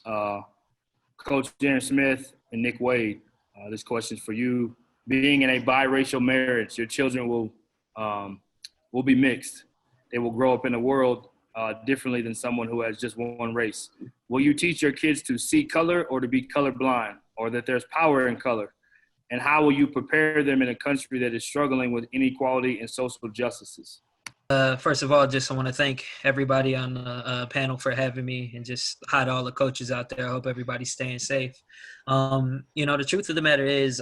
Uh, Coach Darren Smith and Nick Wade, this question is for you. Being in a biracial marriage, your children will be mixed. They will grow up in a world differently than someone who has just one race. Will you teach your kids to see color or to be colorblind, or that there's power in color? And how will you prepare them in a country that is struggling with inequality and social justices? First of all, just I want to thank everybody on the panel for having me, and just hi to all the coaches out there. I hope everybody's staying safe. The truth of the matter is,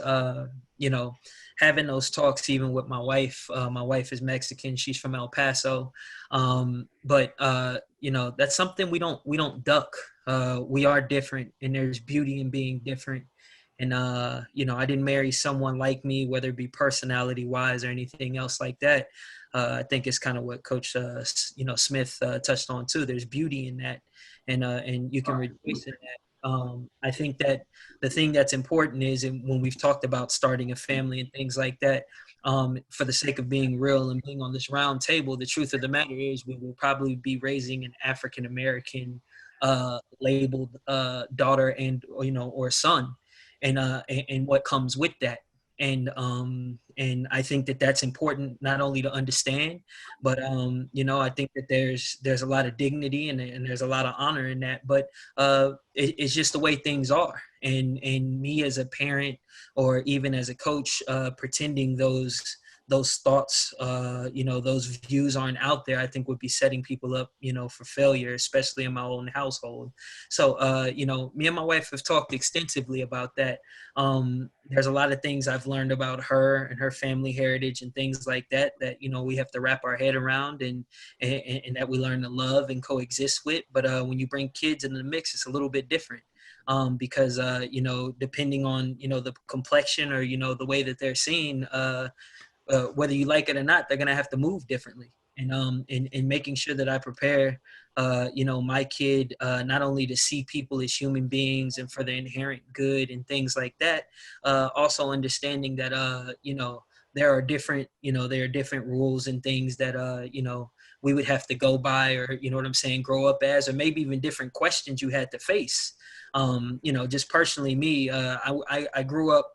having those talks even with my wife. My wife is Mexican. She's from El Paso. But that's something we don't duck. We are different, and there's beauty in being different. And, I didn't marry someone like me, whether it be personality wise or anything else like that. I think it's kind of what Coach, Smith touched on too. There's beauty in that, and you can rejoice in that. I think that the thing that's important is, and when we've talked about starting a family and things like that, for the sake of being real and being on this round table, the truth of the matter is we will probably be raising an African-American labeled daughter or son, and what comes with that. And I think that that's important not only to understand, but I think that there's a lot of dignity and there's a lot of honor in that. But it's just the way things are. And me as a parent or even as a coach, pretending those thoughts, those views aren't out there, I think would be setting people up, for failure, especially in my own household. So, me and my wife have talked extensively about that. There's a lot of things I've learned about her and her family heritage and things like that, we have to wrap our head around and that we learn to love and coexist with. But when you bring kids into the mix, it's a little bit different. Because, depending on, the complexion or, the way that they're seen, whether you like it or not, they're going to have to move differently. And making sure that I prepare, my kid, not only to see people as human beings and for their inherent good and things like that, also understanding that, there are different rules and things that, we would have to go by, or, grow up as, or maybe even different questions you had to face. Just personally me, I grew up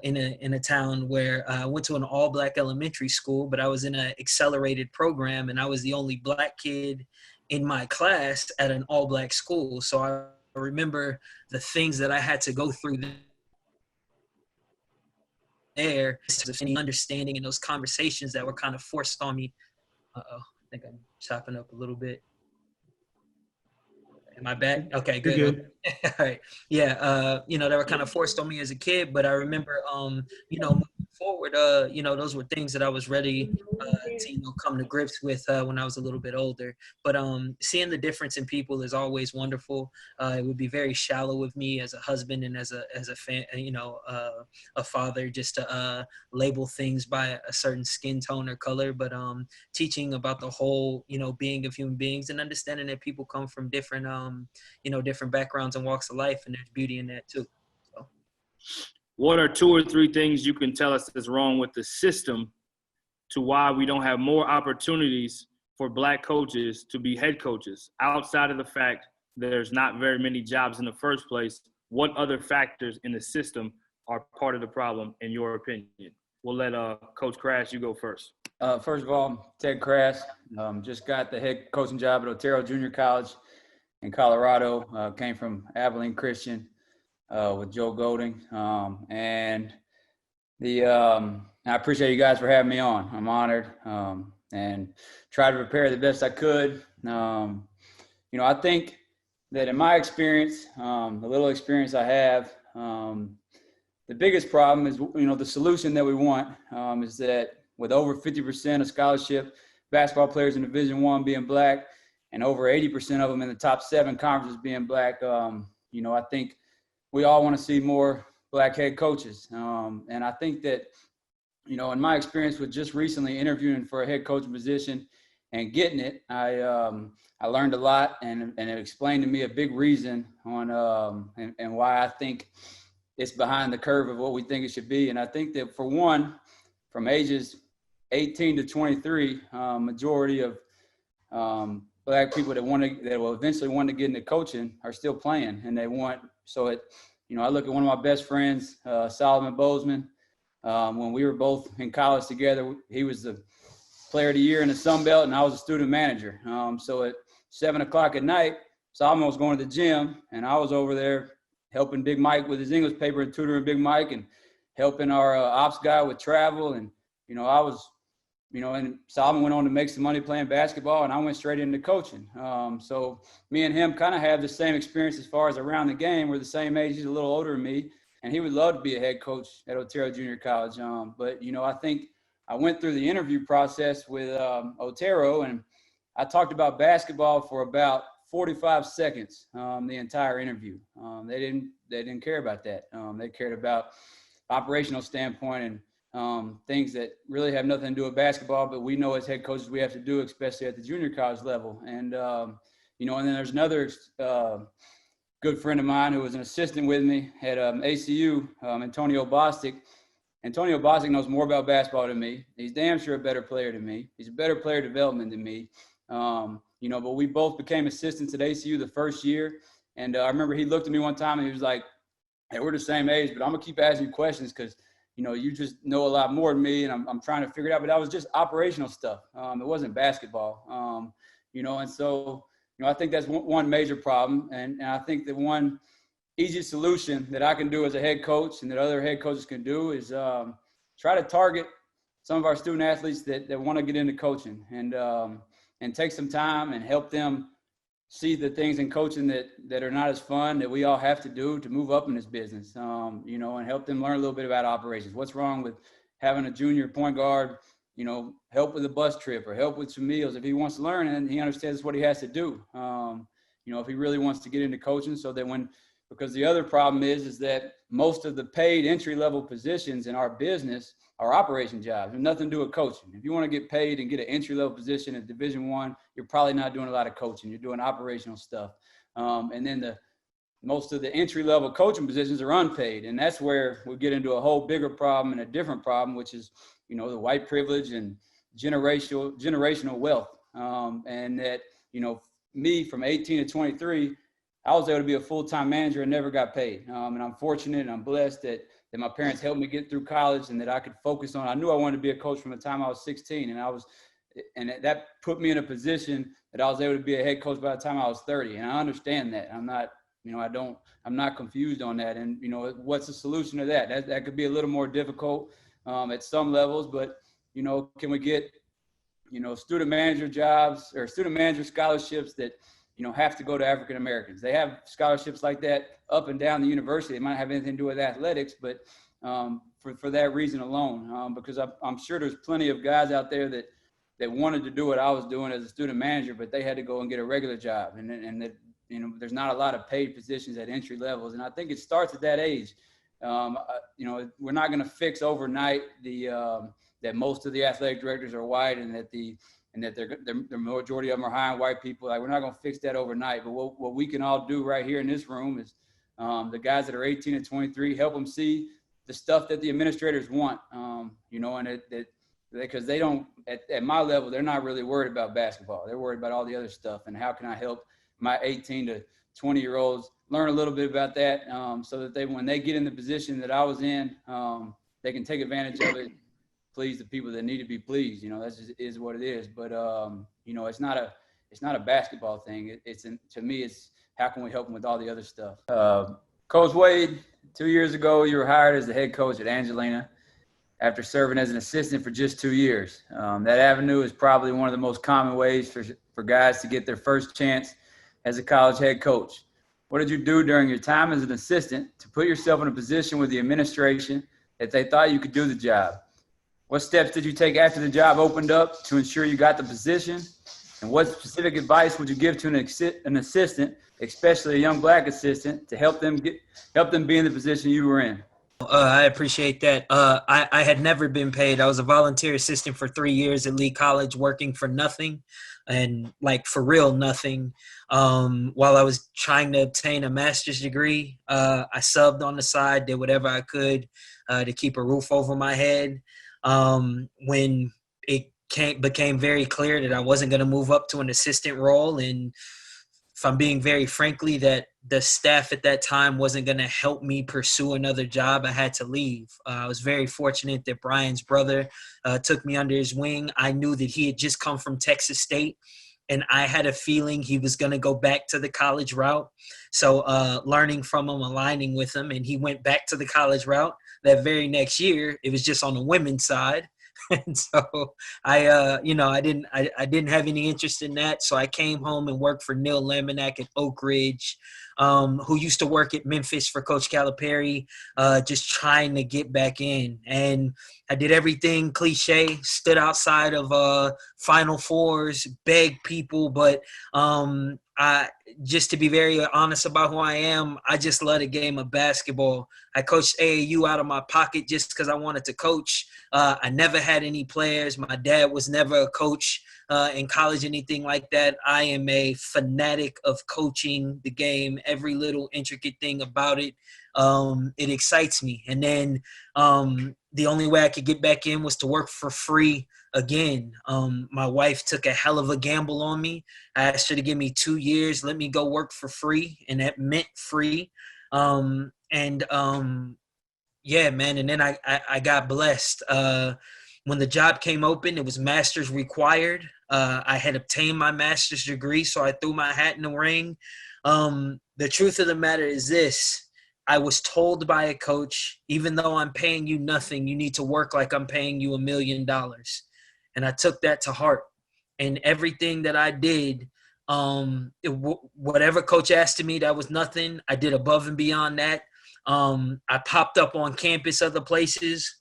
in a town where I went to an all-black elementary school, but I was in an accelerated program, and I was the only black kid in my class at an all-black school. So I remember the things that I had to go through there, any understanding in those conversations that were kind of forced on me. Uh-oh, I think I'm chopping up a little bit. Am I back? Okay, good. Good. All right. Yeah, they were kind of forced on me as a kid, but I remember, moving forward, those were things that I was ready to, come to grips with when I was a little bit older. But seeing the difference in people is always wonderful. It would be very shallow of me as a husband and as a fan, a father, just to label things by a certain skin tone or color. But teaching about the whole, being of human beings, and understanding that people come from different, different backgrounds and walks of life, and there's beauty in that too. So. What are 2 or 3 things you can tell us that's wrong with the system to why we don't have more opportunities for black coaches to be head coaches? Outside of the fact there's not very many jobs in the first place, what other factors in the system are part of the problem, in your opinion? We'll let Coach Crass, you go first. First of all, Ted Crass, just got the head coaching job at Otero Junior College in Colorado. Came from Abilene Christian with Joe Golding. And I appreciate you guys for having me on. I'm honored, and try to prepare the best I could. I think that in my experience, the little experience I have, the biggest problem is, the solution that we want is that with over 50% of scholarship basketball players in Division I being black, and over 80% of them in the top 7 conferences being black, I think we all want to see more black head coaches. And I think that, in my experience with just recently interviewing for a head coaching position and getting it, I learned a lot, and it explained to me a big reason on and why I think it's behind the curve of what we think it should be. And I think that, for one, from ages 18 to 23, majority of black people that will eventually want to get into coaching are still playing, and they want. So I look at one of my best friends, Solomon Bozeman. When we were both in college together, he was the player of the year in the Sun Belt, and I was a student manager. So at 7:00 at night, Solomon was going to the gym, and I was over there helping Big Mike with his English paper and tutoring Big Mike and helping our ops guy with travel. And, I was, and Solomon went on to make some money playing basketball, and I went straight into coaching. So me and him kind of have the same experience as far as around the game. We're the same age. He's a little older than me, and he would love to be a head coach at Otero Junior College. But, I think I went through the interview process with Otero, and I talked about basketball for about 45 seconds the entire interview. They didn't care about that. They cared about operational standpoint and things that really have nothing to do with basketball, but we know as head coaches we have to do, especially at the junior college level. And and then there's another good friend of mine who was an assistant with me at ACU, Antonio Bostic. Antonio Bostic knows more about basketball than me. He's damn sure a better player than me. He's a better player development than me. But we both became assistants at ACU the first year. And I remember he looked at me one time and he was like, "Hey, we're the same age, but I'm gonna keep asking you questions because, you just know a lot more than me, and I'm trying to figure it out." But that was just operational stuff. It wasn't basketball. And so, I think that's one major problem. And I think that one easy solution that I can do as a head coach and that other head coaches can do is try to target some of our student athletes that want to get into coaching and take some time and help them see the things in coaching that are not as fun that we all have to do to move up in this business, and help them learn a little bit about operations. What's wrong with having a junior point guard, help with a bus trip or help with some meals if he wants to learn and he understands what he has to do, if he really wants to get into coaching so that because the other problem is that most of the paid entry-level positions in our business are operation jobs. There's nothing to do with coaching. If you want to get paid and get an entry-level position at Division I, you're probably not doing a lot of coaching. You're doing operational stuff. And then most of the entry-level coaching positions are unpaid. And that's where we get into a whole bigger problem and a different problem, which is, the white privilege and generational wealth. And that, me from 18 to 23, I was able to be a full-time manager and never got paid. And I'm fortunate and I'm blessed that my parents helped me get through college and that I could focus on. I knew I wanted to be a coach from the time I was 16, and that put me in a position that I was able to be a head coach by the time I was 30. And I understand that. I'm not, I'm not confused on that. And, what's the solution to that? That could be a little more difficult at some levels, but, can we get, student manager jobs or student manager scholarships that, have to go to African Americans? They have scholarships like that up and down the university. They might have anything to do with athletics, but for that reason alone, because I'm sure there's plenty of guys out there that wanted to do what I was doing as a student manager, but they had to go and get a regular job, and that there's not a lot of paid positions at entry levels, and I think it starts at that age. We're not going to fix overnight that most of the athletic directors are white and that the majority of them are hiring white people. Like, we're not going to fix that overnight. But what we can all do right here in this room is the guys that are 18 and 23, help them see the stuff that the administrators want, and because they don't, at my level, they're not really worried about basketball. They're worried about all the other stuff. And how can I help my 18 to 20-year-olds learn a little bit about that so that when they get in the position that I was in, they can take advantage of it, please the people that need to be pleased. That just is what it is. But it's not a basketball thing. To me, it's how can we help them with all the other stuff. Coach Wade, 2 years ago, you were hired as the head coach at Angelina after serving as an assistant for just 2 years. That avenue is probably one of the most common ways for guys to get their first chance as a college head coach. What did you do during your time as an assistant to put yourself in a position with the administration that they thought you could do the job? What steps did you take after the job opened up to ensure you got the position? And what specific advice would you give to an assistant, especially a young black assistant, to help them be in the position you were in? I appreciate that. I had never been paid. I was a volunteer assistant for 3 years at Lee College, working for nothing, and like for real nothing. While I was trying to obtain a master's degree, I subbed on the side, did whatever I could to keep a roof over my head. When it became very clear that I wasn't going to move up to an assistant role. And if I'm being very frankly, that the staff at that time wasn't going to help me pursue another job, I had to leave. I was very fortunate that Brian's brother took me under his wing. I knew that he had just come from Texas State, and I had a feeling he was going to go back to the college route. So learning from him, aligning with him, and he went back to the college route. That very next year, it was just on the women's side. And so I didn't have any interest in that. So I came home and worked for Neil Laminack at Oak Ridge, who used to work at Memphis for Coach Calipari, just trying to get back in. And I did everything cliche, stood outside of Final Fours, begged people, but just to be very honest about who I am, I just love the game of basketball. I coached AAU out of my pocket just because I wanted to coach. I never had any players. My dad was never a coach in college, anything like that. I am a fanatic of coaching the game, every little intricate thing about it. It excites me. And then the only way I could get back in was to work for free again. My wife took a hell of a gamble on me. I asked her to give me 2 years, let me go work for free, and that meant free. Yeah, man. And then I got blessed. When the job came open, it was master's required. I had obtained my master's degree, so I threw my hat in the ring. The truth of the matter is this. I was told by a coach, even though I'm paying you nothing, you need to work like I'm paying you $1 million. And I took that to heart. And everything that I did, whatever coach asked of me, that was nothing. I did above and beyond that. I popped up on campus other places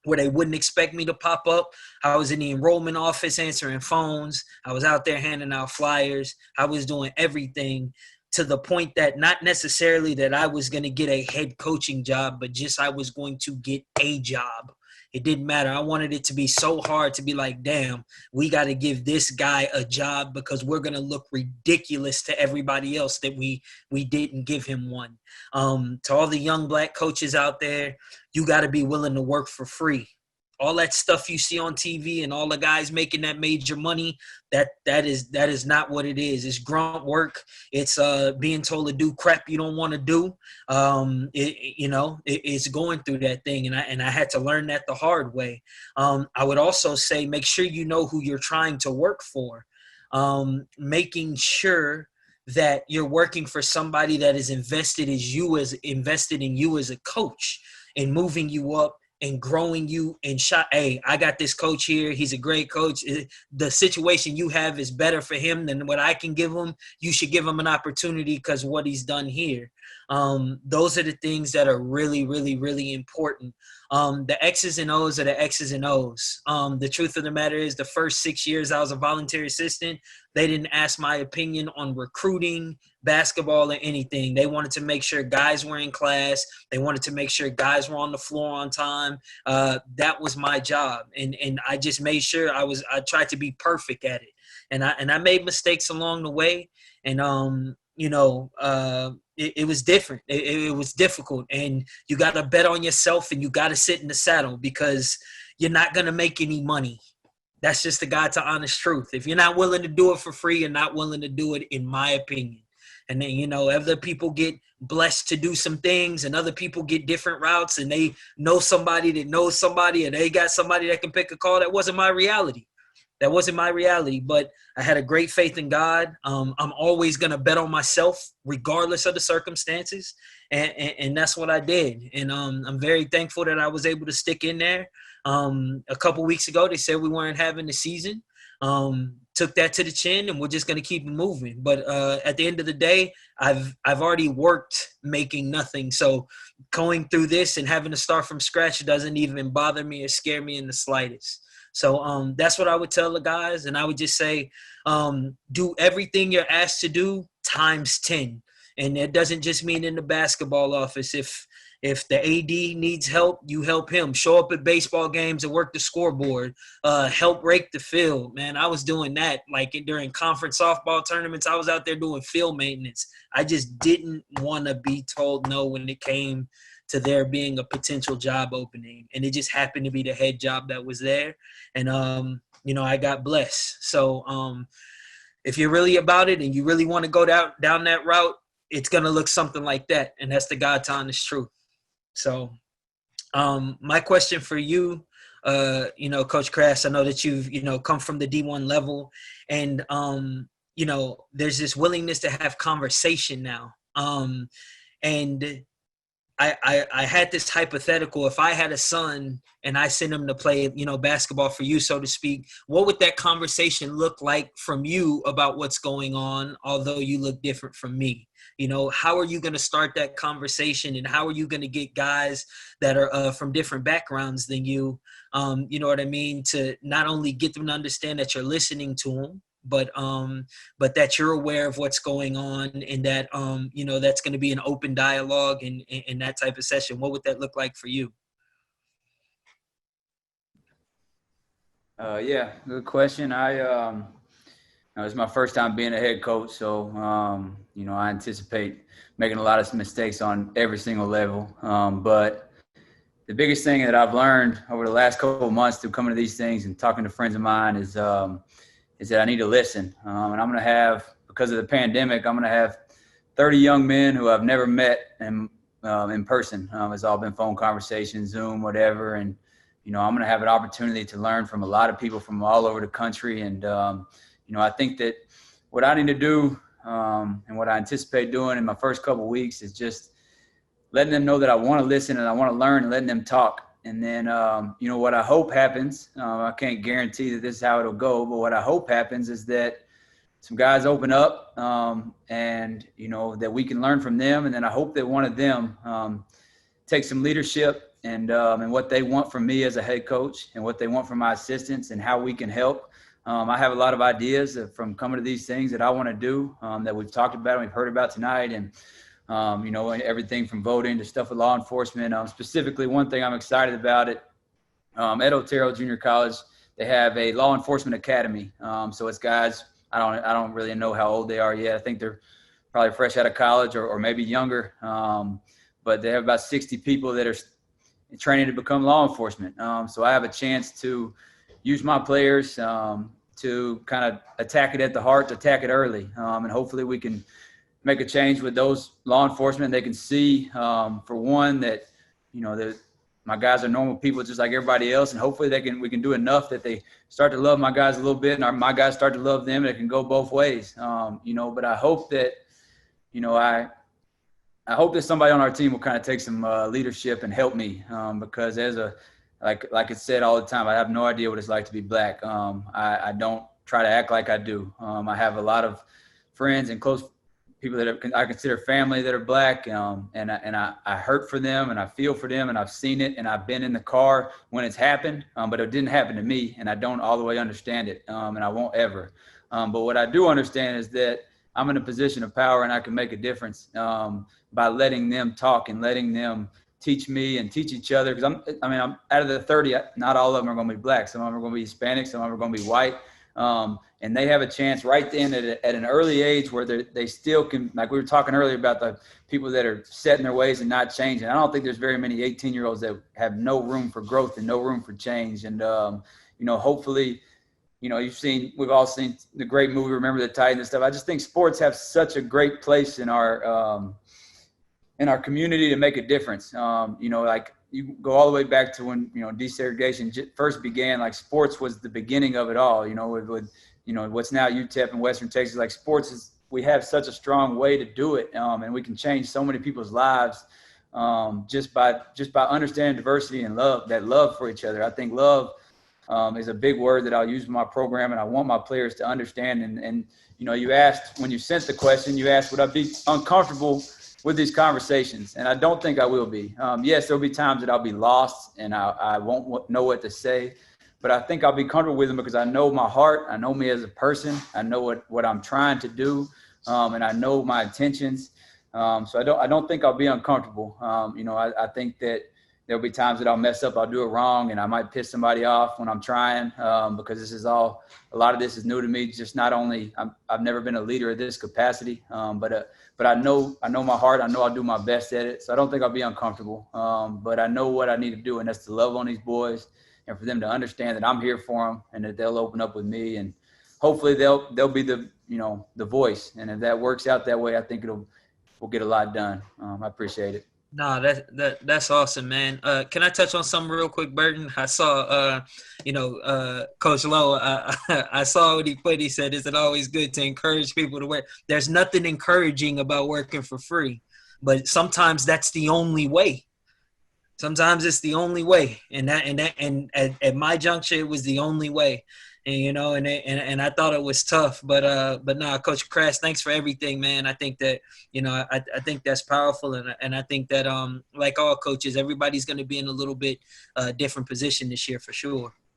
where they wouldn't expect me to pop up. I was in the enrollment office answering phones. I was out there handing out flyers. I was doing everything, to the point that not necessarily that I was going to get a head coaching job, but just I was going to get a job. It didn't matter. I wanted it to be so hard to be like, damn, we got to give this guy a job because we're going to look ridiculous to everybody else that we didn't give him one. To all the young black coaches out there, you got to be willing to work for free. All that stuff you see on TV and all the guys making that major money, that is not what it is. It's grunt work. It's being told to do crap you don't want to do. It's going through that thing, and I had to learn that the hard way. I would also say make sure you know who you're trying to work for. Making sure that you're working for somebody that is invested in you as a coach and moving you up and growing you and hey, I got this coach here. He's a great coach. The situation you have is better for him than what I can give him. You should give him an opportunity because of what he's done here. Those are the things that are really, really, really important. The X's and O's are the X's and O's. The truth of the matter is the first 6 years I was a voluntary assistant, they didn't ask my opinion on recruiting, basketball, or anything. They wanted to make sure guys were in class. They wanted to make sure guys were on the floor on time. That was my job. And I just made sure I tried to be perfect at it. And I made mistakes along the way. And, it was different. It was difficult. And you got to bet on yourself and you got to sit in the saddle because you're not going to make any money. That's just the God to honest truth. If you're not willing to do it for free, you're not willing to do it, in my opinion. And then, other people get blessed to do some things and other people get different routes and they know somebody that knows somebody and they got somebody that can pick a call. That wasn't my reality. But I had a great faith in God. I'm always going to bet on myself regardless of the circumstances. And that's what I did. And I'm very thankful that I was able to stick in there. A couple weeks ago, they said we weren't having the season. Took that to the chin, and we're just going to keep moving. But at the end of the day, I've already worked making nothing. So going through this and having to start from scratch doesn't even bother me or scare me in the slightest. So that's what I would tell the guys. And I would just say, do everything you're asked to do times 10. And it doesn't just mean in the basketball office. If the AD needs help, you help him. Show up at baseball games and work the scoreboard. Help rake the field. Man, I was doing that. Like during conference softball tournaments, I was out there doing field maintenance. I just didn't want to be told no when it came to there being a potential job opening. And it just happened to be the head job that was there. And, I got blessed. So if you're really about it and you really want to go down that route, it's going to look something like that. And that's the God's honest truth. So my question for you, Coach Crass, I know that you've, come from the D1 level, and, there's this willingness to have conversation now. And I had this hypothetical. If I had a son and I sent him to play, basketball for you, so to speak, what would that conversation look like from you about what's going on, although you look different from me? How are you going to start that conversation, and how are you going to get guys that are from different backgrounds than you, you know what I mean, to not only get them to understand that you're listening to them, but that you're aware of what's going on, and that, that's going to be an open dialogue and that type of session. What would that look like for you? Yeah, good question. It's my first time being a head coach, so, I anticipate making a lot of mistakes on every single level. But the biggest thing that I've learned over the last couple of months through coming to these things and talking to friends of mine is that I need to listen. And I'm going to have, because of the pandemic, I'm going to have 30 young men who I've never met in person. It's all been phone conversations, Zoom, whatever. And, I'm going to have an opportunity to learn from a lot of people from all over the country. And, I think that what I need to do and what I anticipate doing in my first couple of weeks is just letting them know that I want to listen and I want to learn, and letting them talk. And then, what I hope happens, I can't guarantee that this is how it'll go, but what I hope happens is that some guys open up and, that we can learn from them. And then I hope that one of them takes some leadership and what they want from me as a head coach, and what they want from my assistants, and how we can help. I have a lot of ideas from coming to these things that I want to do that we've talked about and we've heard about tonight. And, everything from voting to stuff with law enforcement. Specifically, one thing I'm excited about at Otero Junior College, they have a law enforcement academy. So it's guys, I don't really know how old they are yet. I think they're probably fresh out of college or maybe younger. But they have about 60 people that are training to become law enforcement. So I have a chance to use my players to kind of attack it at the heart, to attack it early. And hopefully we can make a change with those law enforcement. They can see, for one, that, my guys are normal people just like everybody else. And hopefully we can do enough that they start to love my guys a little bit, and my guys start to love them, and it can go both ways. But I hope that, I hope that somebody on our team will kind of take some leadership and help me, because like it said all the time, I have no idea what it's like to be black. I don't try to act like I do. I have a lot of friends and close people that I consider family that are black, and I hurt for them, and I feel for them, and I've seen it, and I've been in the car when it's happened, but it didn't happen to me, and I don't all the way understand it, and I won't ever. But what I do understand is that I'm in a position of power, and I can make a difference by letting them talk and letting them teach me and teach each other. Because I'm out of the 30, not all of them are going to be black. Some of them are going to be Hispanic. Some of them are going to be white. And they have a chance right then at an early age where they still can, like we were talking earlier about the people that are set in their ways and not changing. I don't think there's very many 18-year-olds that have no room for growth and no room for change. And, hopefully, we've all seen the great movie, Remember the Titans and stuff. I just think sports have such a great place in our community to make a difference. Like you go all the way back to when, desegregation first began. Like sports was the beginning of it all, with what's now UTEP and Western Texas. Like sports we have such a strong way to do it. And we can change so many people's lives just by understanding diversity and love for each other. I think love is a big word that I'll use in my program, and I want my players to understand. And you asked, when you sent the question, you asked, would I be uncomfortable with these conversations? And I don't think I will be. Yes, there'll be times that I'll be lost and I won't know what to say, but I think I'll be comfortable with them because I know my heart. I know me as a person. I know what I'm trying to do, and I know my intentions. So I don't think I'll be uncomfortable. I think that there'll be times that I'll mess up, I'll do it wrong, and I might piss somebody off when I'm trying, because a lot of this is new to me. Just not only I've never been a leader at this capacity, but I know my heart. I know I'll do my best at it. So I don't think I'll be uncomfortable. But I know what I need to do, and that's to love on these boys and for them to understand that I'm here for them and that they'll open up with me, and hopefully they'll be the voice. And if that works out that way, I think we'll get a lot done. I appreciate it. No, that's awesome, man. Can I touch on something real quick, Burton? I saw, Coach Lowe. I saw what he put. He said, "Is it always good to encourage people to work?" There's nothing encouraging about working for free, but sometimes that's the only way. Sometimes it's the only way, and at my juncture, it was the only way. And and I thought it was tough, but no, Coach Crass, thanks for everything, man. I think that I think that's powerful, and I think that like all coaches, everybody's going to be in a little bit different position this year for sure.